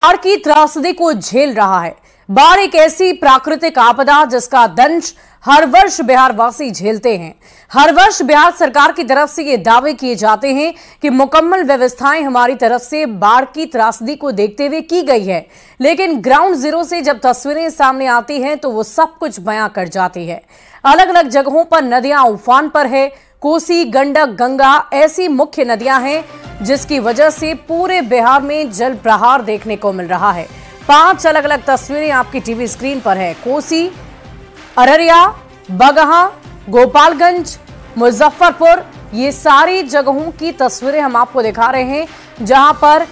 बाढ़ की त्रासदी को झेल रहा है। बाढ़ एक ऐसी प्राकृतिक आपदा जिसका दंश हर वर्ष बिहार वासी झेलते हैं। हर वर्ष बिहार सरकार की तरफ से ये दावे किए जाते हैं कि मुकम्मल व्यवस्थाएं हमारी तरफ से बाढ़ की त्रासदी को देखते हुए की गई है, लेकिन ग्राउंड जीरो से जब तस्वीरें सामने आती हैं तो वो सब कुछ बयां कर जाती है। अलग अलग जगहों पर नदियां उफान पर है। कोसी, गंडक, गंगा ऐसी मुख्य नदियां हैं जिसकी वजह से पूरे बिहार में जल प्रहार देखने को मिल रहा है। 5 अलग अलग तस्वीरें आपकी टीवी स्क्रीन पर है। कोसी, अररिया, बगहा, गोपालगंज, मुजफ्फरपुर, ये सारी जगहों की तस्वीरें हम आपको दिखा रहे हैं जहां पर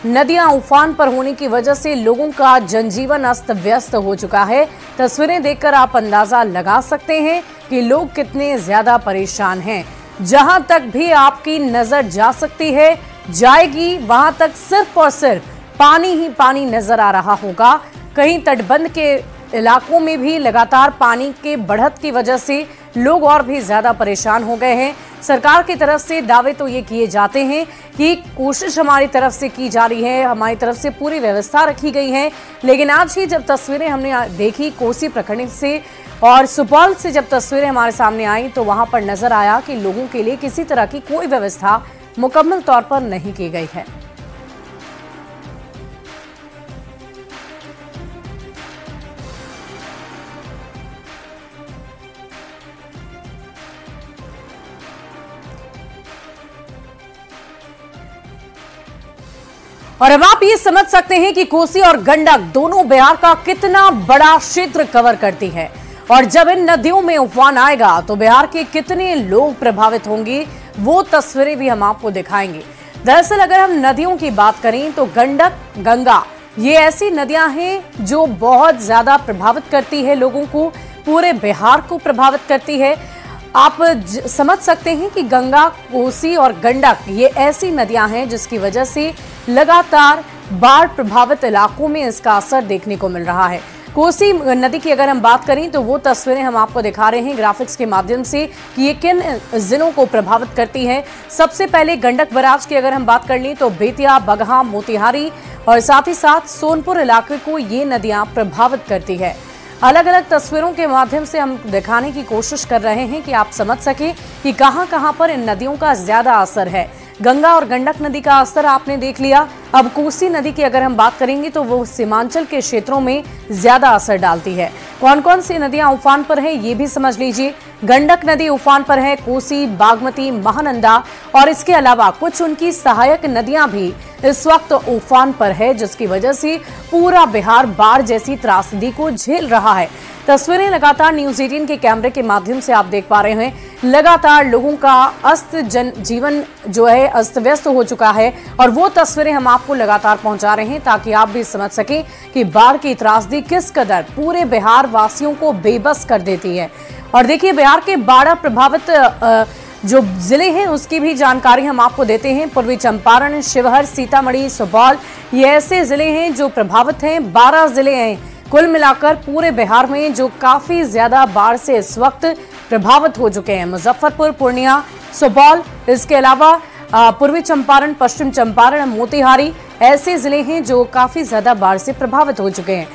नदियां उफान पर होने की वजह से लोगों का जनजीवन अस्त व्यस्त हो चुका है। तस्वीरें देखकर आप अंदाजा लगा सकते हैं कि लोग कितने ज्यादा परेशान हैं। जहां तक भी आपकी नजर जा सकती है, जाएगी, वहां तक सिर्फ और सिर्फ पानी ही पानी नजर आ रहा होगा। कहीं तटबंध के इलाकों में भी लगातार पानी के बढ़त की वजह से लोग और भी ज्यादा परेशान हो गए हैं। सरकार की तरफ से दावे तो ये किए जाते हैं कि कोशिश हमारी तरफ से की जा रही है, हमारी तरफ से पूरी व्यवस्था रखी गई है, लेकिन आज ही जब तस्वीरें हमने देखी कोसी प्रखंड से और सुपौल से जब तस्वीरें हमारे सामने आई तो वहां पर नजर आया कि लोगों के लिए किसी तरह की कोई व्यवस्था मुकम्मल तौर पर नहीं की गई है। और अब आप ये समझ सकते हैं कि कोसी और गंडक दोनों बिहार का कितना बड़ा क्षेत्र कवर करती है, और जब इन नदियों में उफान आएगा तो बिहार के कितने लोग प्रभावित होंगे वो तस्वीरें भी हम आपको दिखाएंगे। दरअसल अगर हम नदियों की बात करें तो गंडक, गंगा ये ऐसी नदियां हैं जो बहुत ज्यादा प्रभावित करती है लोगों को, पूरे बिहार को प्रभावित करती है। आप समझ सकते हैं कि गंगा, कोसी और गंडक ये ऐसी नदियां हैं जिसकी वजह से लगातार बाढ़ प्रभावित इलाकों में इसका असर देखने को मिल रहा है। कोसी नदी की अगर हम बात करें तो वो तस्वीरें हम आपको दिखा रहे हैं ग्राफिक्स के माध्यम से कि ये किन जिलों को प्रभावित करती है। सबसे पहले गंडक बराज की अगर हम बात कर लें तो बेतिया, बगहा, मोतिहारी और साथ ही साथ सोनपुर इलाके को ये नदियां प्रभावित करती है। अलग अलग तस्वीरों के माध्यम से हम दिखाने की कोशिश कर रहे हैं कि आप समझ सके कि कहां कहां पर इन नदियों का ज्यादा असर है। गंगा और गंडक नदी का असर आपने देख लिया। अब कोसी नदी की अगर हम बात करेंगे तो वो सीमांचल के क्षेत्रों में ज्यादा असर डालती है। कौन कौन सी नदियां उफान पर हैं ये भी समझ लीजिए। गंडक नदी उफान पर है, कोसी, बागमती, महानंदा और इसके अलावा कुछ उनकी सहायक नदियां भी इस वक्त उफान पर है, जिसकी वजह से पूरा बिहार बाढ़ जैसी त्रासदी को झेल रहा है। तस्वीरें लगातार न्यूज़ 18 के कैमरे के माध्यम से आप देख पा रहे हैं। लगातार लोगों का जीवन जो है अस्त व्यस्त हो चुका है और वो तस्वीरें हम आपको लगातार पहुंचा रहे हैं ताकि आप भी समझ सकें कि बाढ़ की त्रासदी किस कदर पूरे बिहार वासियों को बेबस कर देती है। और देखिए बिहार के बाढ़ प्रभावित जो जिले हैं उसकी भी जानकारी हम आपको देते हैं। पूर्वी चंपारण, शिवहर, सीतामढ़ी, सुपौल ये ऐसे जिले हैं जो प्रभावित हैं। 12 जिले हैं कुल मिलाकर पूरे बिहार में जो काफी ज्यादा बाढ़ से इस वक्त प्रभावित हो चुके हैं। मुजफ्फरपुर, पूर्णिया, सुपौल, इसके अलावा पूर्वी चंपारण, पश्चिम चंपारण, मोतिहारी ऐसे जिले हैं जो काफी ज्यादा बाढ़ से प्रभावित हो चुके हैं।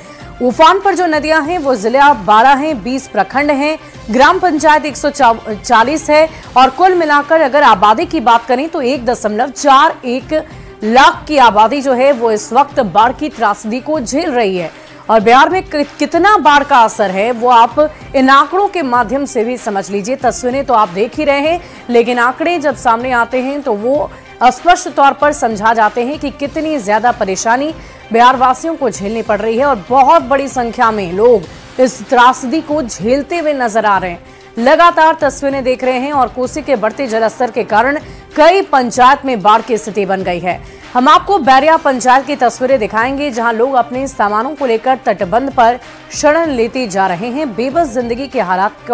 उफान पर जो नदियां हैं वो जिला 12 हैं, 20 प्रखंड हैं, ग्राम पंचायत 140 है और कुल मिलाकर अगर आबादी की बात करें तो 1.41 लाख की आबादी जो है वो इस वक्त बाढ़ की त्रासदी को झेल रही है। और बिहार में कितना बाढ़ का असर है वो आप इन आंकड़ों के माध्यम से भी समझ लीजिए। तस्वीरें तो आप देख ही रहे हैं, लेकिन आंकड़े जब सामने आते हैं तो वो स्पष्ट तौर पर समझा जाते हैं कि कितनी ज्यादा परेशानी बिहार वासियों को झेलनी पड़ रही है और बहुत बड़ी संख्या में लोग इस त्रासदी को झेलते हुए नजर आ रहे हैं। लगातार तस्वीरें देख रहे हैं और कोसी के बढ़ते जलस्तर के कारण कई पंचायत में बाढ़ की स्थिति बन गई है। हम आपको बैरिया पंचायत की तस्वीरें दिखाएंगे जहां लोग अपने सामानों को लेकर तटबंध पर शरण लेते जा रहे हैं। बेबस जिंदगी के हालात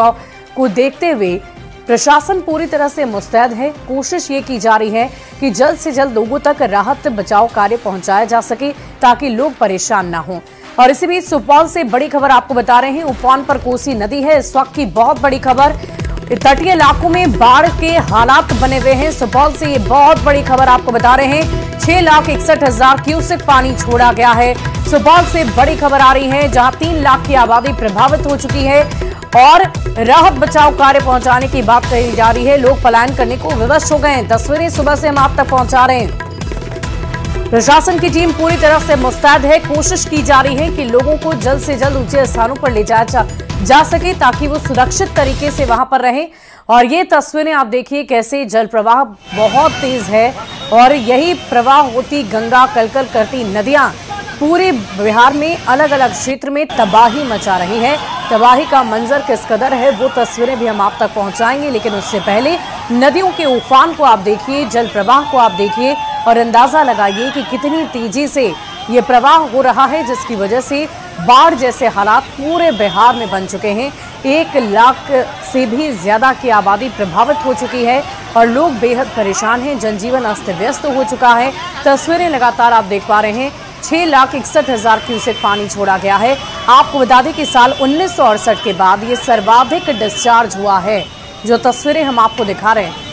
को देखते हुए प्रशासन पूरी तरह से मुस्तैद है। कोशिश ये की जा रही है कि जल्द से जल्द लोगों तक राहत बचाव कार्य पहुंचाया जा सके ताकि लोग परेशान ना हों। और इसी बीच सुपौल से बड़ी खबर आपको बता रहे हैं। उफान पर कोसी नदी है इस वक्त की बहुत बड़ी खबर। तटीय इलाकों में बाढ़ के हालात बने हुए हैं। सुपौल से ये बहुत बड़ी खबर आपको बता रहे हैं। 6,61,000 क्यूसेक पानी छोड़ा गया है। सुपौल से बड़ी खबर आ रही है, जहां 3 लाख की आबादी प्रभावित हो चुकी है और राहत बचाव कार्य पहुंचाने की बात कही जा रही है। लोग पलायन करने को विवश हो गए हैं। तस्वीरें सुबह से हम आप तक पहुंचा रहे हैं। प्रशासन की टीम पूरी तरह से मुस्तैद है। कोशिश की जा रही है कि लोगों को जल्द से जल्द ऊंचे स्थानों पर ले जाया जा सके ताकि वो सुरक्षित तरीके से वहां पर रहें। और ये तस्वीरें आप देखिए कैसे जल प्रवाह बहुत तेज है और यही प्रवाह होती गंगा, कलकल करती नदियां पूरे बिहार में अलग अलग क्षेत्र में तबाही मचा रही है। तबाही का मंजर किस कदर है वो तस्वीरें भी हम आप तक पहुंचाएंगे, लेकिन उससे पहले नदियों के उफान को आप देखिए, जल प्रवाह को आप देखिए और अंदाजा लगाइए कि कितनी तेजी से ये प्रवाह हो रहा है, जिसकी वजह से बाढ़ जैसे हालात पूरे बिहार में बन चुके हैं। 1 लाख से भी ज्यादा की आबादी प्रभावित हो चुकी है और लोग बेहद परेशान हैं। जनजीवन अस्त व्यस्त हो चुका है। तस्वीरें लगातार आप देख पा रहे हैं। 6,61,000 क्यूसेक पानी छोड़ा गया है। आपको बता दें कि साल 1968 के बाद ये सर्वाधिक डिस्चार्ज हुआ है। जो तस्वीरें हम आपको दिखा रहे हैं,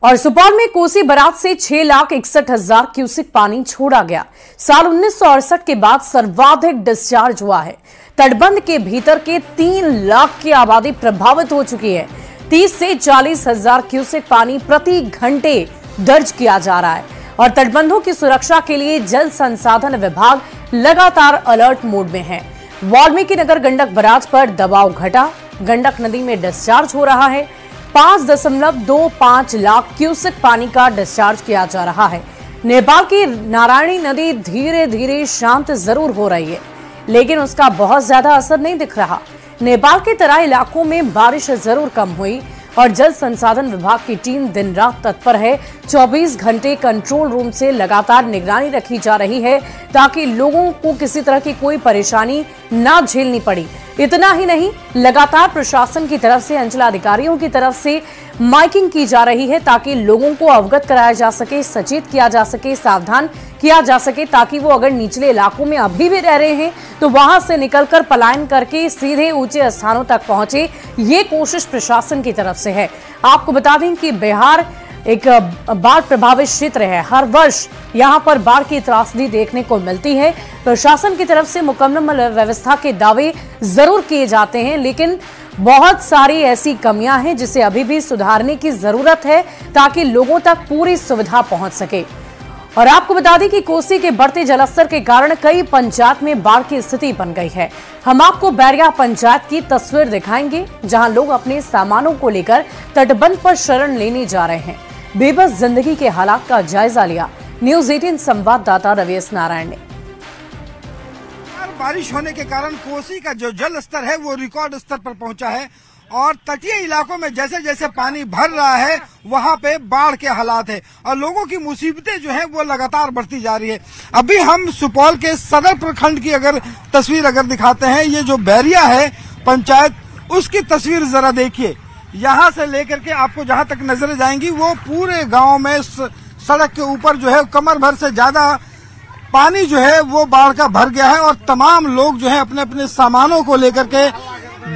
और सुपौल में कोसी बराज से 6,61,000 क्यूसेक पानी छोड़ा गया। साल 1968 के बाद सर्वाधिक डिस्चार्ज हुआ है। तटबंध के भीतर के 3 लाख की आबादी प्रभावित हो चुकी है। 30 से 40,000 क्यूसेक पानी प्रति घंटे दर्ज किया जा रहा है और तटबंधों की सुरक्षा के लिए जल संसाधन विभाग लगातार अलर्ट मोड में है। वाल्मीकि नगर गंडक बराज पर दबाव घटा, गंडक नदी में डिस्चार्ज हो रहा है। 5.25 लाख क्यूसेक पानी का डिस्चार्ज किया जा रहा है। नेपाल की नारायणी नदी धीरे धीरे शांत जरूर हो रही है, लेकिन उसका बहुत ज्यादा असर नहीं दिख रहा। नेपाल के तराई इलाकों में बारिश जरूर कम हुई और जल संसाधन विभाग की टीम दिन रात तत्पर है। 24 घंटे कंट्रोल रूम से लगातार निगरानी रखी जा रही है ताकि लोगों को किसी तरह की कोई परेशानी ना झेलनी पड़ी। इतना ही नहीं, लगातार प्रशासन की तरफ से, अंचलाधिकारियों की तरफ से माइकिंग की जा रही है ताकि लोगों को अवगत कराया जा सके, सचेत किया जा सके, सावधान किया जा सके ताकि वो अगर निचले इलाकों में अभी भी रह रहे हैं तो वहां से निकलकर पलायन करके सीधे ऊंचे स्थानों तक पहुंचे। ये कोशिश प्रशासन की तरफ से है। आपको बता दें कि बिहार एक बाढ़ प्रभावित क्षेत्र है। हर वर्ष यहां पर बाढ़ की त्रासदी देखने को मिलती है। प्रशासन की तरफ से मुकम्मल व्यवस्था के दावे जरूर किए जाते हैं, लेकिन बहुत सारी ऐसी कमियां हैं जिसे अभी भी सुधारने की जरूरत है ताकि लोगों तक पूरी सुविधा पहुंच सके। और आपको बता दें कि कोसी के बढ़ते जलस्तर के कारण कई पंचायत में बाढ़ की स्थिति बन गई है। हम आपको बैरिया पंचायत की तस्वीर दिखाएंगे, जहां लोग अपने सामानों को लेकर तटबंध पर शरण लेने जा रहे हैं। बेबस जिंदगी के हालात का जायजा लिया न्यूज़ 18 संवाददाता रवीश नारायण ने। बारिश होने के कारण कोसी का जो जल स्तर है वो रिकॉर्ड स्तर पर पहुंचा है और तटीय इलाकों में जैसे जैसे पानी भर रहा है वहां पे बाढ़ के हालात है और लोगों की मुसीबतें जो है वो लगातार बढ़ती जा रही है। अभी हम सुपौल के सदर प्रखंड की अगर तस्वीर दिखाते हैं, ये जो बैरिया है पंचायत, उसकी तस्वीर जरा देखिए। यहाँ से लेकर के आपको जहाँ तक नजरें जाएंगी वो पूरे गांव में सड़क के ऊपर जो है कमर भर से ज्यादा पानी जो है वो बाढ़ का भर गया है और तमाम लोग जो है अपने अपने सामानों को लेकर के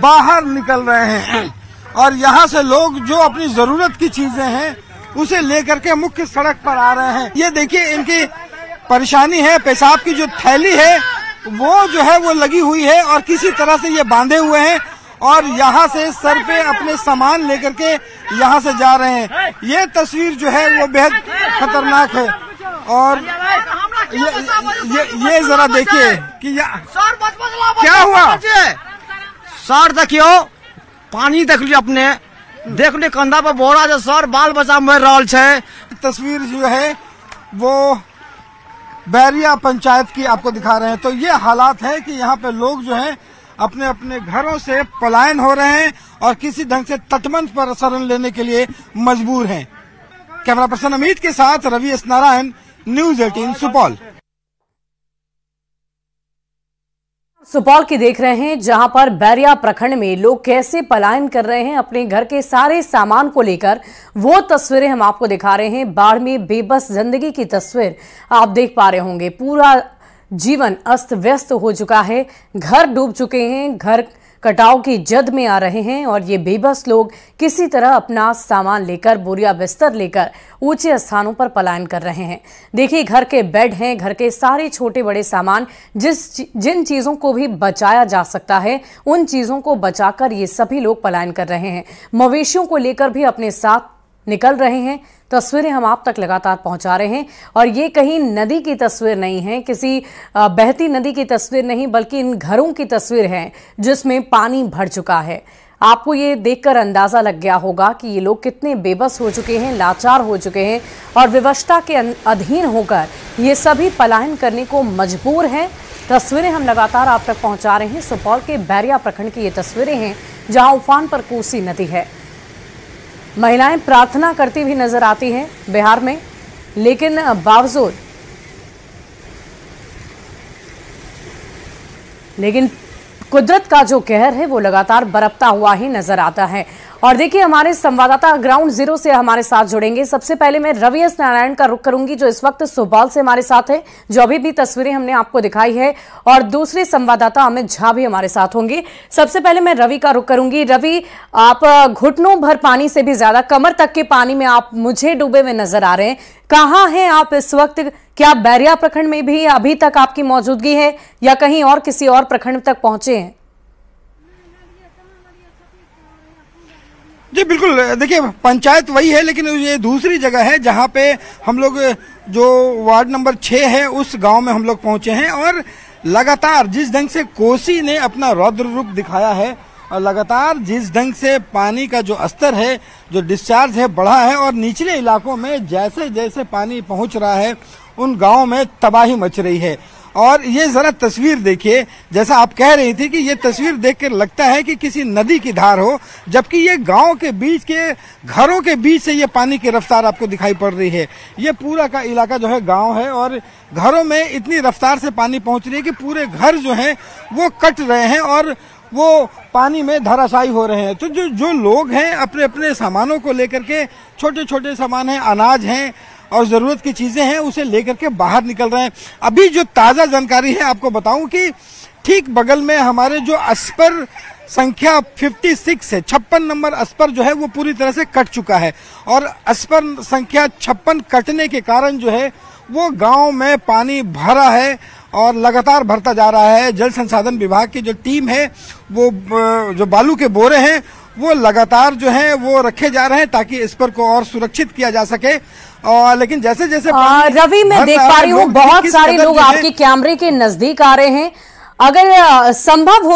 बाहर निकल रहे हैं और यहाँ से लोग जो अपनी जरूरत की चीजें हैं उसे लेकर के मुख्य सड़क पर आ रहे हैं। ये देखिए इनकी परेशानी है, पेशाब की जो थैली है वो जो है वो लगी हुई है और किसी तरह से ये बांधे हुए हैं और यहाँ से सर पे अपने सामान लेकर के यहाँ से जा रहे हैं। ये तस्वीर जो है वो बेहद खतरनाक है और ये जरा देखिए कि क्या हुआ। सर देखियो पानी देख लियो, अपने देख लियो कंधा पर बोरा जो सर बाल बच्चा मर रहा है। तस्वीर जो है वो बैरिया पंचायत की आपको दिखा रहे हैं। तो ये हालात है कि यहाँ पे लोग जो हैं अपने अपने घरों से पलायन हो रहे हैं और किसी ढंग से तटबंध पर शरण लेने के लिए मजबूर हैं। कैमरा पर्सन अमित के साथ रवीश नारायण, न्यूज़ 18 सुपौल। सुपौल की देख रहे हैं, जहां पर बैरिया प्रखंड में लोग कैसे पलायन कर रहे हैं अपने घर के सारे सामान को लेकर। वो तस्वीरें हम आपको दिखा रहे हैं। बाढ़ में बेबस जिंदगी की तस्वीर आप देख पा रहे होंगे। पूरा जीवन अस्त व्यस्त हो चुका है, घर डूब चुके हैं, घर कटाव की जद में आ रहे हैं और ये बेबस लोग किसी तरह अपना सामान लेकर, बोरिया बिस्तर लेकर ऊंचे स्थानों पर पलायन कर रहे हैं। देखिए, घर के बेड हैं, घर के सारे छोटे बड़े सामान, जिन चीजों को भी बचाया जा सकता है उन चीजों को बचाकर ये सभी लोग पलायन कर रहे हैं। मवेशियों को लेकर भी अपने साथ निकल रहे हैं। तस्वीरें हम आप तक लगातार पहुंचा रहे हैं और ये कहीं नदी की तस्वीर नहीं है, किसी बहती नदी की तस्वीर नहीं, बल्कि इन घरों की तस्वीर है जिसमें पानी भर चुका है। आपको ये देखकर अंदाजा लग गया होगा कि ये लोग कितने बेबस हो चुके हैं, लाचार हो चुके हैं और विवशता के अधीन होकर ये सभी पलायन करने को मजबूर हैं। तस्वीरें हम लगातार आप तक पहुंचा रहे हैं। सुपौल के बैरिया प्रखंड की ये तस्वीरें हैं जहां उफान पर कोसी नदी है। महिलाएं प्रार्थना करती हुई नजर आती हैं बिहार में, लेकिन बावजूद कुदरत का जो कहर है वो लगातार बरपता हुआ ही नजर आता है। और देखिए, हमारे संवाददाता ग्राउंड जीरो से हमारे साथ जुड़ेंगे। सबसे पहले मैं रवि एस नारायण का रुख करूंगी जो इस वक्त सुपौल से हमारे साथ है, जो अभी भी तस्वीरें हमने आपको दिखाई है, और दूसरे संवाददाता अमित झा भी हमारे साथ होंगे। सबसे पहले मैं रवि का रुख करूंगी। रवि, आप घुटनों भर पानी से भी ज्यादा, कमर तक के पानी में आप मुझे डूबे हुए नजर आ रहे हैं। कहाँ हैं आप इस वक्त? क्या बैरिया प्रखंड में भी अभी तक आपकी मौजूदगी है या कहीं और किसी और प्रखंड तक पहुंचे हैं? जी बिल्कुल, देखिए पंचायत वही है लेकिन ये दूसरी जगह है जहाँ पे हम लोग जो वार्ड नंबर 6 है उस गांव में हम लोग पहुंचे हैं। और लगातार जिस ढंग से कोसी ने अपना रौद्र रूप दिखाया है और लगातार जिस ढंग से पानी का जो स्तर है, जो डिस्चार्ज है, बढ़ा है और निचले इलाकों में जैसे जैसे पानी पहुंच रहा है उन गाँव में तबाही मच रही है। और ये जरा तस्वीर देखिए, जैसा आप कह रही थी कि ये तस्वीर देखकर लगता है कि किसी नदी की धार हो, जबकि ये गांव के बीच के घरों के बीच से ये पानी की रफ्तार आपको दिखाई पड़ रही है। ये पूरा का इलाका जो है गांव है और घरों में इतनी रफ्तार से पानी पहुंच रही है कि पूरे घर जो है वो कट रहे हैं और वो पानी में धराशायी हो रहे हैं। तो जो लोग हैं अपने अपने सामानों को लेकर के, छोटे छोटे सामान हैं, अनाज हैं और जरूरत की चीजें हैं, उसे लेकर के बाहर निकल रहे हैं। अभी जो ताजा जानकारी है आपको बताऊं कि ठीक बगल में हमारे जो अस्पर संख्या 56 है, 56 नंबर अस्पर जो है वो पूरी तरह से कट चुका है और अस्पर संख्या 56 कटने के कारण जो है वो गांव में पानी भरा है और लगातार भरता जा रहा है। जल संसाधन विभाग की जो टीम है वो जो बालू के बोरे हैं वो लगातार जो है वो रखे जा रहे हैं ताकि इस पर को और सुरक्षित किया जा सके। और लेकिन जैसे जैसे रवि, मैं देख पा रही हूँ बहुत सारे लोग आपके कैमरे के नजदीक आ रहे हैं। अगर संभव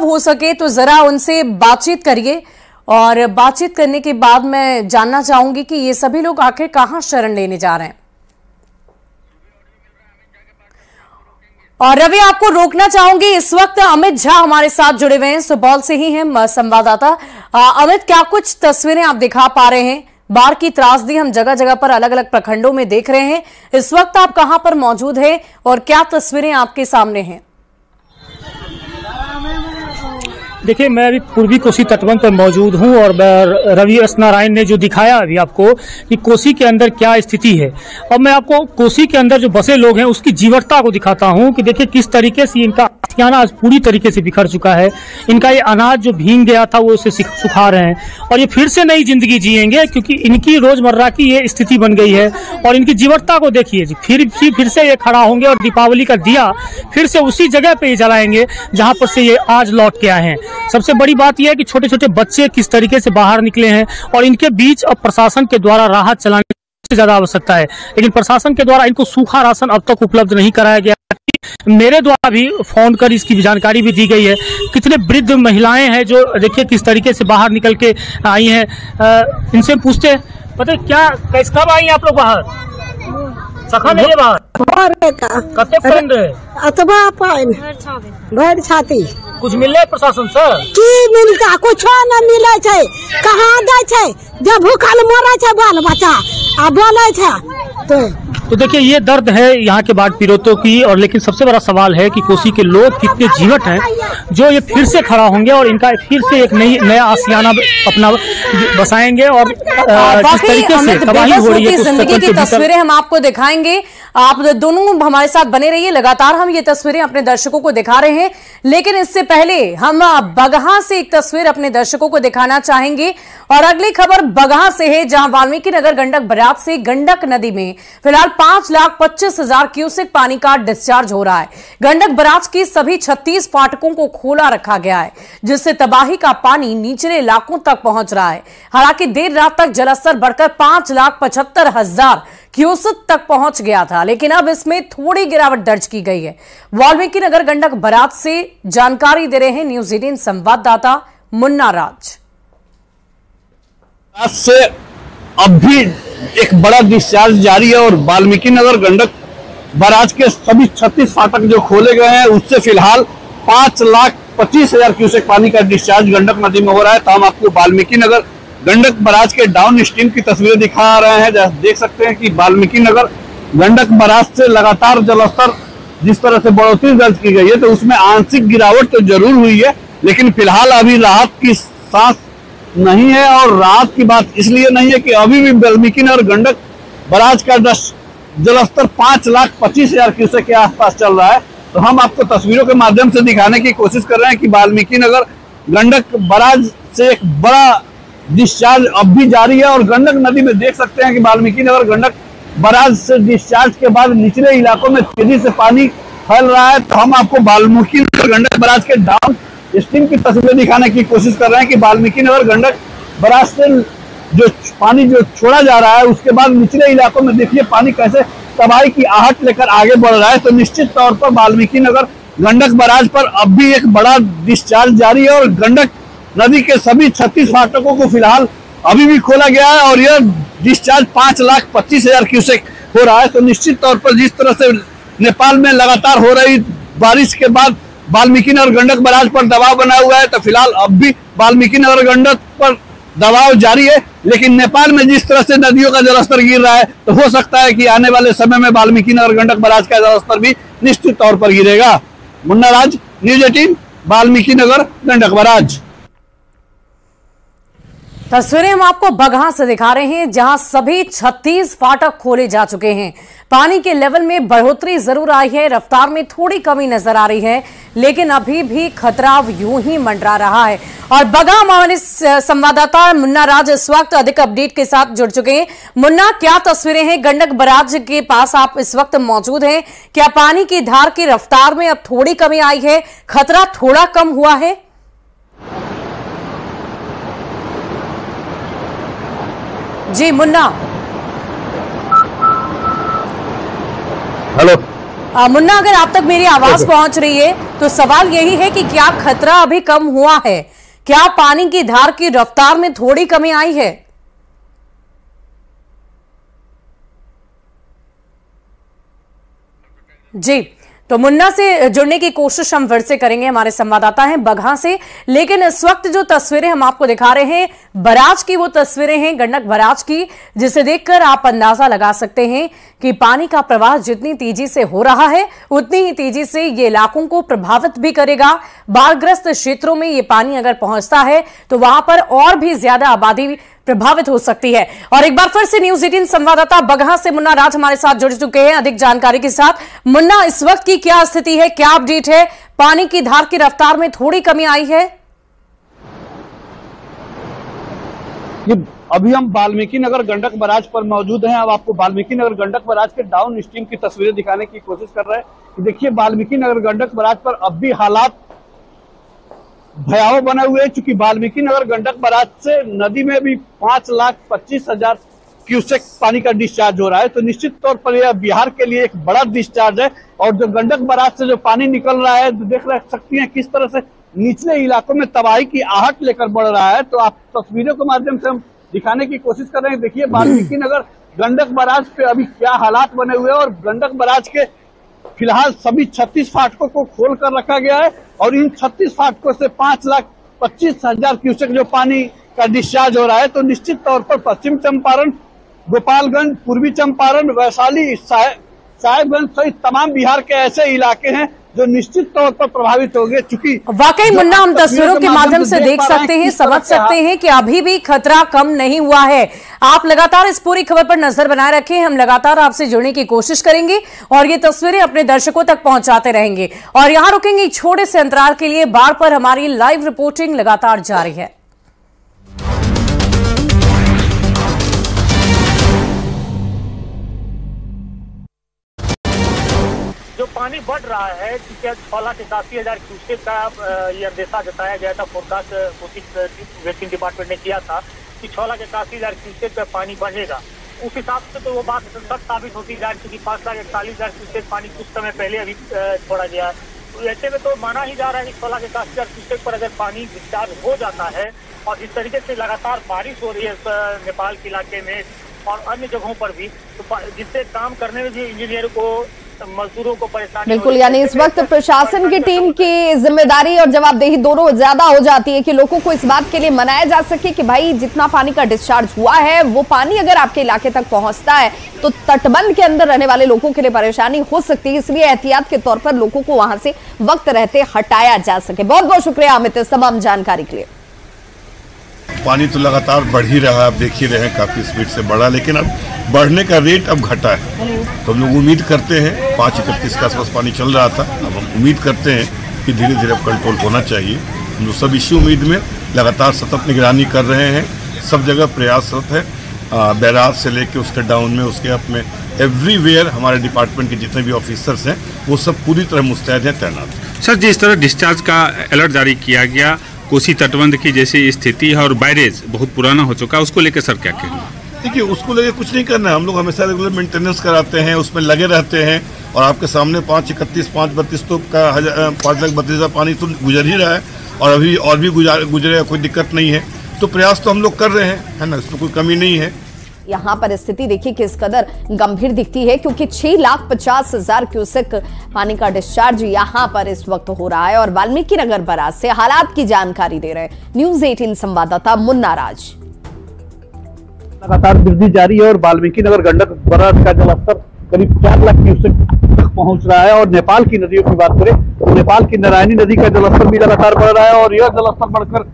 हो सके तो जरा उनसे बातचीत करिए और बातचीत करने के बाद मैं जानना चाहूंगी कि ये सभी लोग आखिर कहां शरण लेने जा रहे हैं। और रवि, आपको रोकना चाहूंगी, इस वक्त अमित झा हमारे साथ जुड़े हुए हैं, सुपौल से ही हैं संवाददाता। अमित, क्या कुछ तस्वीरें आप दिखा पा रहे हैं? बाढ़ की त्रासदी हम जगह जगह पर अलग अलग प्रखंडों में देख रहे हैं। इस वक्त आप कहां पर मौजूद हैं और क्या तस्वीरें आपके सामने हैं? देखिए, मैं अभी पूर्वी कोसी तटबंध पर मौजूद हूं और रवि एस नारायण ने जो दिखाया अभी आपको कि कोसी के अंदर क्या स्थिति है, अब मैं आपको कोसी के अंदर जो बसे लोग हैं उसकी जीवटता को दिखाता हूं कि देखिए किस तरीके से इनका आशियाना आज पूरी तरीके से बिखर चुका है। इनका ये अनाज जो भीग गया था वो उसे सुखा रहे हैं और ये फिर से नई जिंदगी जिएंगे क्योंकि इनकी रोजमर्रा की ये स्थिति बन गई है। और इनकी जीवटता को देखिए, फिर से ये खड़ा होंगे और दीपावली का दिया फिर से उसी जगह पे जलाएंगे जहां पर से ये आज लौट के आए हैं। सबसे बड़ी बात यह है कि छोटे छोटे बच्चे किस तरीके से बाहर निकले हैं और इनके बीच अब प्रशासन के द्वारा राहत चलाने से ज्यादा आवश्यकता है, लेकिन प्रशासन के द्वारा इनको सूखा राशन अब तक उपलब्ध नहीं कराया गया। मेरे द्वारा भी फोन कर इसकी जानकारी भी दी गई है। कितने वृद्ध महिलाएं हैं जो देखिए किस तरीके से बाहर निकल के आई हैं। इनसे पूछते हैं, पता है क्या कब आई आप लोग बाहर? सखा नहीं है बाहर कते फ्रेंड अतबा पाइन भर छाती कुछ मिले प्रशासन से की मिलता कुछ न मिले छे, कहाँ दे छे? जब भूखल मरे छे बाल बच्चा आ बोले छे तो तो देखिए ये दर्द है यहाँ के बाढ़ पीड़ितों की, और लेकिन सबसे बड़ा सवाल है कि कोसी के लोग कितने जीवट हैं जो ये फिर से खड़ा होंगे और इनका फिर से एक नया आशियाना अपना बसाएंगे। और जिस तरीके से तबाही हो रही है जिंदगी की तस्वीरें हम आपको दिखाएंगे। आप दोनों हमारे साथ बने रहिए, लगातार हम ये तस्वीरें अपने दर्शकों को दिखा रहे हैं। लेकिन इससे पहले हम बगहा से एक तस्वीर अपने दर्शकों को दिखाना चाहेंगे। और अगली खबर बगहा से है, जहां वाल्मीकि नगर गंडक बराज से गंडक नदी में फिलहाल 5,25,000 क्यूसेक पानी का डिस्चार्ज हो रहा है। गंडक बराज की सभी 36 फाटकों को खोला रखा गया है, जिससे तबाही का पानी निचले इलाकों तक पहुंच रहा है। हालांकि देर रात तक जलस्तर बढ़कर 5,75,000 क्यूसेक तक पहुंच गया था, लेकिन अब इसमें थोड़ी गिरावट दर्ज की गई है। वाल्मीकि नगर गंडक बराज से जानकारी दे रहे हैं न्यूज 18 संवाददाता मुन्ना राज। आज से अब भी एक बड़ा डिस्चार्ज जारी है और वाल्मीकि नगर गंडक बराज के सभी 36 फाटक जो खोले गए हैं उससे फिलहाल 5,25,000 क्यूसेक पानी का डिस्चार्ज गंडक नदी में हो रहा है। तो हम आपको वाल्मीकि नगर गंडक बराज के डाउन स्ट्रीम की तस्वीरें दिखा रहे हैं। देख सकते हैं कि वाल्मीकि नगर गंडक बराज से लगातार जलस्तर जिस तरह से बढ़ोतरी दर्ज की गई है तो उसमें आंशिक गिरावट तो जरूर हुई है, लेकिन फिलहाल अभी राहत की सांस नहीं है। और राहत की बात इसलिए नहीं है कि अभी भी वाल्मीकि नगर गंडक बराज का जलस्तर 5,25,000 क्यूसेक के आसपास चल रहा है। तो हम आपको तस्वीरों के माध्यम से दिखाने की कोशिश कर रहे हैं कि वाल्मीकि नगर गंडक बराज से एक बड़ा डिस्चार्ज अब भी जारी है। और गंडक नदी में देख सकते हैं कि वाल्मीकि नगर गंडक बराज से डिस्चार्ज के बाद निचले इलाकों में तेजी से पानी फैल रहा है। तो हम आपको वाल्मीकि नगर गंडक बराज के डाउन स्ट्रीम की तस्वीरें दिखाने की कोशिश कर रहे हैं कि वाल्मीकि नगर गंडक बराज से जो पानी जो छोड़ा जा रहा है उसके बाद निचले इलाकों में देखिए पानी कैसे तबाही की आहट लेकर आगे बढ़ रहा है। तो निश्चित तौर पर वाल्मीकि नगर गंडक बराज पर अब भी एक बड़ा डिस्चार्ज जारी है और गंडक नदी के सभी 36 फाटकों को फिलहाल अभी भी खोला गया है और यह डिस्चार्ज 5,25,000 क्यूसेक हो रहा है। तो निश्चित तौर पर जिस तरह से नेपाल में लगातार हो रही बारिश के बाद वाल्मीकि नगर गंडक बराज पर दबाव बना हुआ है, तो फिलहाल अब भी वाल्मीकि नगर गंडक पर दबाव जारी है। लेकिन नेपाल में जिस तरह से नदियों का जलस्तर गिर रहा है तो हो सकता है कि आने वाले समय में वाल्मीकि नगर गंडक बराज का जलस्तर भी निश्चित तौर पर गिरेगा। मुन्ना राज, न्यूज 18, वाल्मीकि नगर गंडक बराज। तस्वीरें हम आपको बगहा से दिखा रहे हैं, जहां सभी 36 फाटक खोले जा चुके हैं। पानी के लेवल में बढ़ोतरी जरूर आई है, रफ्तार में थोड़ी कमी नजर आ रही है, लेकिन अभी भी खतरा यूं ही मंडरा रहा है। और बगहा हमारे संवाददाता मुन्ना राज इस वक्त अधिक अपडेट के साथ जुड़ चुके हैं। मुन्ना, क्या तस्वीरें हैं? गंडक बराज के पास आप इस वक्त मौजूद हैं। क्या पानी की धार की रफ्तार में अब थोड़ी कमी आई है, खतरा थोड़ा कम हुआ है? जी मुन्ना। हेलो मुन्ना, अगर आप तक मेरी आवाज पहुंच रही है तो सवाल यही है कि क्या खतरा अभी कम हुआ है? क्या पानी की धार की रफ्तार में थोड़ी कमी आई है? जी, तो मुन्ना से जुड़ने की कोशिश हम फिर से करेंगे, हमारे संवाददाता हैं बगहा से। लेकिन इस वक्त जो तस्वीरें हम आपको दिखा रहे हैं बराज की, वो तस्वीरें हैं गंडक बराज की, जिसे देखकर आप अंदाजा लगा सकते हैं कि पानी का प्रवाह जितनी तेजी से हो रहा है उतनी ही तेजी से ये इलाकों को प्रभावित भी करेगा। बाढ़ग्रस्त क्षेत्रों में ये पानी अगर पहुंचता है तो वहां पर और भी ज्यादा आबादी प्रभावित हो सकती है। और एक बार फिर से न्यूज 18 संवाददाता बगहा से मुन्ना राज हमारे साथ जुड़ चुके हैं अधिक जानकारी के साथ। मुन्ना, इस वक्त की क्या स्थिति है, क्या अपडेट है? पानी की धार की रफ्तार में थोड़ी कमी आई है? अभी हम वाल्मीकि नगर गंडक बराज पर मौजूद हैं। अब आपको वाल्मीकि नगर गंडक बराज के डाउन स्ट्रीम की तस्वीरें दिखाने की कोशिश कर रहे हैं। देखिए वाल्मीकि नगर गंडक बराज पर अब भी हालात भयावह बने हुए हैं, चूंकि वाल्मीकि नगर गंडक बराज से नदी में भी 5,25,000 क्यूसेक पानी का डिस्चार्ज हो रहा है। तो निश्चित तौर पर यह बिहार के लिए एक बड़ा डिस्चार्ज है। और जो गंडक बराज से जो पानी निकल रहा है, देख सकती हैं किस तरह से निचले इलाकों में तबाही की आहट लेकर बढ़ रहा है। तो आप तस्वीरों के माध्यम से हम दिखाने की कोशिश कर रहे हैं। देखिए वाल्मीकि नगर गंडक बराज पे अभी क्या हालात बने हुए हैं और गंडक बराज के फिलहाल सभी 36 फाटकों को खोल कर रखा गया है और इन 36 फाटकों से 5,25,000 क्यूसेक जो पानी का डिस्चार्ज हो रहा है। तो निश्चित तौर पर पश्चिम चंपारण गोपालगंज, पूर्वी चंपारण, वैशाली, साहेबगंज सहित तमाम बिहार के ऐसे इलाके हैं जो निश्चित तौर पर प्रभावित होंगे। चूंकि वाकई मुन्ना, हम तस्वीरों के माध्यम से देख सकते हैं, समझ सकते हैं कि अभी भी खतरा कम नहीं हुआ है। आप लगातार इस पूरी खबर पर नजर बनाए रखें, हम लगातार आपसे जुड़ने की कोशिश करेंगे और ये तस्वीरें अपने दर्शकों तक पहुंचाते रहेंगे। और यहां रुकेंगे छोटे से अंतराल के लिए, बाढ़ पर हमारी लाइव रिपोर्टिंग लगातार जारी है। जो पानी बढ़ रहा है, क्योंकि 6,81,000 क्यूसेक का ये अंदेशा जताया गया था, फोरकास्ट वेस्टिंग डिपार्टमेंट ने किया था कि 6,81,0000 क्यूसेक का पानी बढ़ेगा। उस हिसाब से तो वो बात सच साबित होती जा रही, क्योंकि 5,41,000 क्यूसेक पानी कुछ समय पहले अभी छोड़ा गया। तो ऐसे में तो माना ही जा रहा है कि 6,81,000 क्यूसेक पर अगर पानी डिस्चार्ज हो जाता है और जिस तरीके से लगातार बारिश हो रही है नेपाल के इलाके में और अन्य जगहों पर भी, तो जिससे काम करने में भी इंजीनियर को, मजदूरों को परेशानी। बिल्कुल, यानी इस वक्त प्रशासन की टीम की जिम्मेदारी और जवाबदेही दोनों ज्यादा हो जाती है कि लोगों को इस बात के लिए मनाया जा सके कि भाई जितना पानी का डिस्चार्ज हुआ है वो पानी अगर आपके इलाके तक पहुंचता है तो तटबंध के अंदर रहने वाले लोगों के लिए परेशानी हो सकती है, इसलिए एहतियात के तौर पर लोगों को वहां से वक्त रहते हटाया जा सके। बहुत बहुत शुक्रिया अमित इस तमाम जानकारी के लिए। पानी तो लगातार बढ़ ही रहा है, आप देख ही रहे हैं, काफी स्पीड से बढ़ा, लेकिन अब बढ़ने का रेट अब घटा है। तो हम लोग उम्मीद करते हैं, 5:31 के आसपास पानी चल रहा था, अब हम उम्मीद करते हैं कि धीरे धीरे अब कंट्रोल होना चाहिए। हम लोग सब इसी उम्मीद में लगातार सतत निगरानी कर रहे हैं, सब जगह प्रयासरत है, बैराज से लेके उसके डाउन में, उसके अप में, एवरीवेयर हमारे डिपार्टमेंट के जितने भी ऑफिसर्स हैं वो सब पूरी तरह मुस्तैद हैं, तैनात। सर, जिस तरह डिस्चार्ज का अलर्ट जारी किया गया, कोसी तटबंध की जैसी स्थिति है और बैरेज बहुत पुराना हो चुका है, उसको लेकर सर क्या कहना? देखिए, उसको लेकर कुछ नहीं करना है, हम लोग हमेशा रेगुलर मेंटेनेंस कराते हैं, उसमें लगे रहते हैं और आपके सामने 5:31, 5:32 तो का 5,32,000 पानी तो गुजर ही रहा है और अभी और भी गुजरेगा, कोई दिक्कत नहीं है। तो प्रयास तो हम लोग कर रहे हैं, है ना, इसमें कोई कमी नहीं है। यहाँ पर स्थिति देखिए किस कदर गंभीर दिखती है, क्योंकि 6,50,000 क्यूसेक पानी का डिस्चार्ज यहाँ पर इस वक्त हो रहा है और वाल्मीकि नगर बराज से हालात की जानकारी दे रहे हैं न्यूज़ 18 संवाददाता मुन्ना राज। लगातार वृद्धि जारी है और वाल्मीकि नगर गंडक बराज का जलस्तर करीब 4 लाख क्यूसेक तक पहुंच रहा है। और नेपाल की नदियों की बात करें तो नेपाल की नारायणी नदी का जलस्तर भी लगातार बढ़ रहा है और यह जलस्तर बढ़कर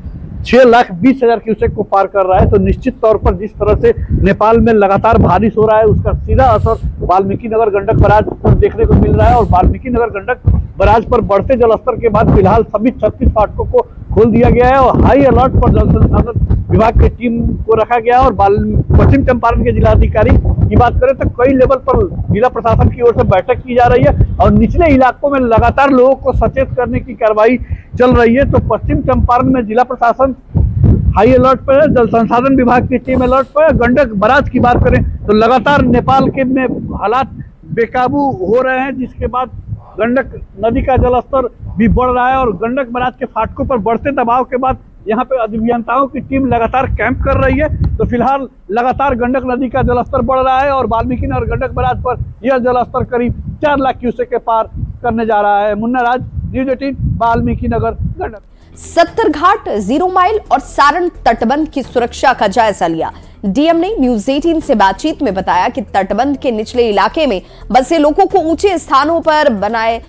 6,20,000 क्यूसेक को पार कर रहा है। तो निश्चित तौर पर जिस तरह से नेपाल में लगातार बारिश हो रहा है उसका सीधा असर वाल्मीकि नगर गंडक बराज पर देखने को मिल रहा है। और वाल्मीकि नगर गंडक बराज पर बढ़ते जलस्तर के बाद फिलहाल सभी 36 फाटकों को खोल दिया गया है और हाई अलर्ट पर जल संसाधन विभाग की टीम को रखा गया है। और पश्चिम चंपारण के जिलाधिकारी की बात करें तो कई लेवल पर जिला प्रशासन की ओर से बैठक की जा रही है और निचले इलाकों में लगातार लोगों को सचेत करने की कार्रवाई चल रही है। तो पश्चिम चंपारण में जिला प्रशासन हाई अलर्ट पर है, जल संसाधन विभाग की टीम अलर्ट पर है। गंडक बराज की बात करें तो लगातार नेपाल के में हालात बेकाबू हो रहे हैं, जिसके बाद गंडक नदी का जलस्तर भी बढ़ रहा है और गंडक बराज के फाटकों पर बढ़ते दबाव के बाद यहाँ पे अभियंताओं की टीम लगातार कैंप कर रही है। तो फिलहाल लगातार गंडक नदी का जलस्तर बढ़ रहा है और वाल्मीकि नगर गंडक बराज पर यह जलस्तर करीब 4 लाख क्यूसेक के पार करने जा रहा है। मुन्ना राज, न्यूज़ 18, वाल्मीकि नगर गंडक। 70 घाट, 0 माइल और सारण तटबंध की सुरक्षा का जायजा लिया। डीएम ने न्यूज़ 18 से बातचीत में बताया कि तटबंध के निचले इलाके में बसे लोगों को ऊंचे स्थानों पर बनाए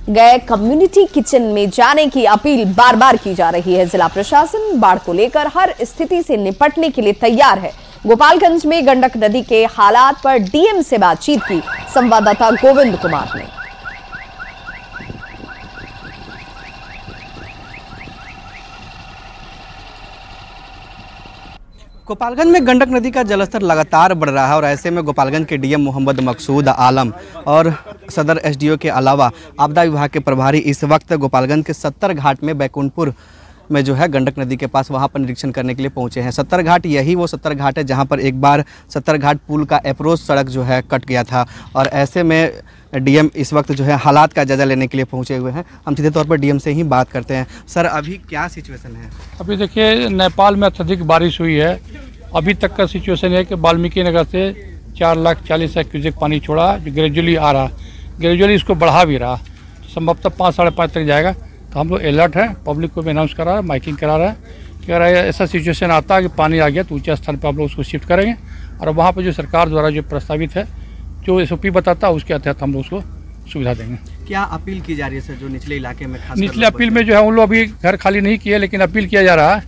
गए कम्युनिटी किचन में जाने की अपील बार बार की जा रही है। जिला प्रशासन बाढ़ को लेकर हर स्थिति से निपटने के लिए तैयार है। गोपालगंज में गंडक नदी के हालात पर डीएम से बातचीत की संवाददाता गोविंद कुमार ने। गोपालगंज में गंडक नदी का जलस्तर लगातार बढ़ रहा है और ऐसे में गोपालगंज के डीएम मोहम्मद मकसूद आलम और सदर एसडीओ के अलावा आपदा विभाग के प्रभारी इस वक्त गोपालगंज के 70 घाट में बैकुंठपुर में जो है गंडक नदी के पास वहां पर निरीक्षण करने के लिए पहुंचे हैं। 70 घाट यही वो 70 घाट है जहां पर एक बार 70 घाट पुल का अप्रोच सड़क जो है कट गया था और ऐसे में डीएम इस वक्त जो है हालात का जायजा लेने के लिए पहुंचे हुए हैं। हम सीधे तौर पर डीएम से ही बात करते हैं। सर, अभी क्या सिचुएशन है? अभी देखिए, नेपाल में अत्यधिक बारिश हुई है। अभी तक का सिचुएशन है कि वाल्मीकि नगर से 4,40,000 क्यूसेक पानी छोड़ा, जो ग्रेजुअली आ रहा, ग्रेजुअली इसको बढ़ा भी रहा, संभवतः 5-5.5 तक जाएगा। तो हम लोग अलर्ट हैं, पब्लिक को भी अनाउंस करा रहा है, माइकिंग करा रहा है कि अगर ऐसा सिचुएशन आता है कि पानी आ गया तो ऊंचे स्थान पर आप लोग उसको शिफ्ट करेंगे और वहाँ पर जो सरकार द्वारा जो प्रस्तावित है, जो SOP बताता है, उसके तहत हम लोग उसको सुविधा देंगे। क्या अपील की जा रही है सर, जो निचले इलाके में खास निचले अपील में जो है उन लोग अभी घर खाली नहीं किए, लेकिन अपील किया जा रहा है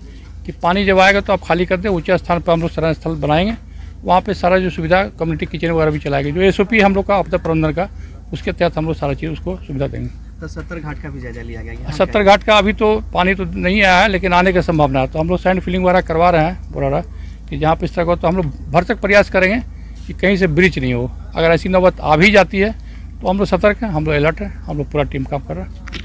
कि पानी जब आएगा तो आप खाली कर दें। ऊंचे स्थान पर हम लोग शरण स्थल बनाएंगे, वहाँ पे सारा जो सुविधा कम्युनिटी किचन वगैरह भी चलाएंगे। जो SOP हम लोग का आपदा प्रबंधन का, उसके तहत हम लोग सारा चीज़ उसको सुविधा देंगे। तो 70 घाट का भी जायजा लिया गया? 70 घाट का अभी तो पानी तो नहीं आया है, लेकिन आने की संभावना है। तो हम लोग सैंड फिलिंग वगैरह करवा रहे हैं बोल रहा कि जहाँ पे इस तरह का, तो हम लोग भरसक प्रयास करेंगे कि कहीं से ब्रीच नहीं हो। अगर ऐसी नौबत आ भी जाती है तो हम लोग सतर्क हैं, हम लोग अलर्ट हैं, हम लोग पूरा टीम काम कर रहा है।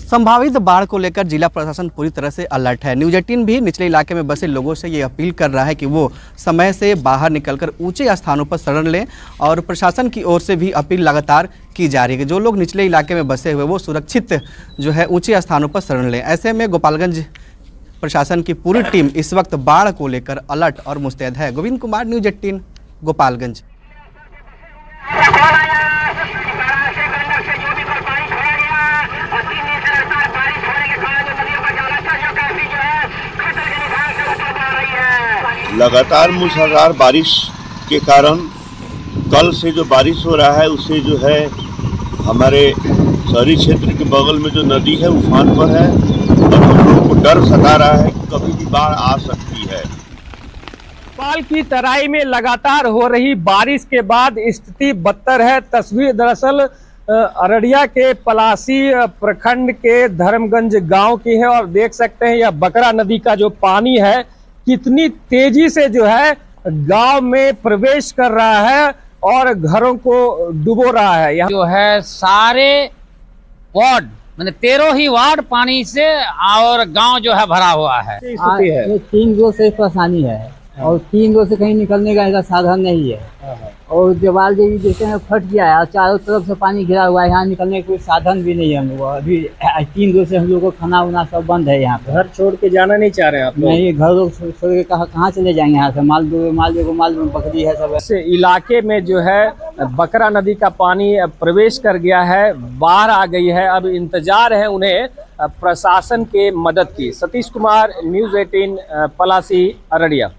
संभावित बाढ़ को लेकर जिला प्रशासन पूरी तरह से अलर्ट है। न्यूज़ 18 भी निचले इलाके में बसे लोगों से ये अपील कर रहा है कि वो समय से बाहर निकलकर ऊंचे स्थानों पर शरण लें, और प्रशासन की ओर से भी अपील लगातार की जा रही है कि जो लोग निचले इलाके में बसे हुए वो सुरक्षित जो है ऊंचे स्थानों पर शरण लें। ऐसे में गोपालगंज प्रशासन की पूरी टीम इस वक्त बाढ़ को लेकर अलर्ट और मुस्तैद है। गोविंद कुमार, न्यूज़ 18, गोपालगंज। लगातार मूसलाधार बारिश के कारण कल से जो बारिश हो रहा है, उससे जो है हमारे शहरी क्षेत्र के बगल में जो नदी है उफान पर है, और हम लोगों को डर सता रहा है कि कभी भी बाढ़ आ सकती है। नेपाल की तराई में लगातार हो रही बारिश के बाद स्थिति बदतर है। तस्वीर दरअसल अररिया के पलासी प्रखंड के धर्मगंज गांव की है, और देख सकते हैं यह बकरा नदी का जो पानी है कितनी तेजी से जो है गांव में प्रवेश कर रहा है और घरों को डुबो रहा है। यहाँ जो है सारे वार्ड, मैंने 13 ही वार्ड पानी से और गांव जो है भरा हुआ है। 3 रोज से परेशानी है, और 3 रोज से कहीं निकलने का ऐसा साधन नहीं है, और दीवार जो देखते हैं फट गया है, और चारों तरफ से पानी घिरा हुआ है। यहाँ निकलने का कोई साधन भी नहीं है। हम लोग अभी 3 रोज से हम लोग को खाना उना सब बंद है। यहाँ पे घर छोड़ के जाना नहीं चाह रहे हैं आप लोग? नहीं, घर छोड़ के कहाँ चले जाएंगे? यहाँ से माल बकरी है सब। इस इलाके में जो है बकरा नदी का पानी प्रवेश कर गया है, बाढ़ आ गई है। अब इंतजार है उन्हें प्रशासन के मदद की। सतीश कुमार, न्यूज़ 18, पलासी, अररिया।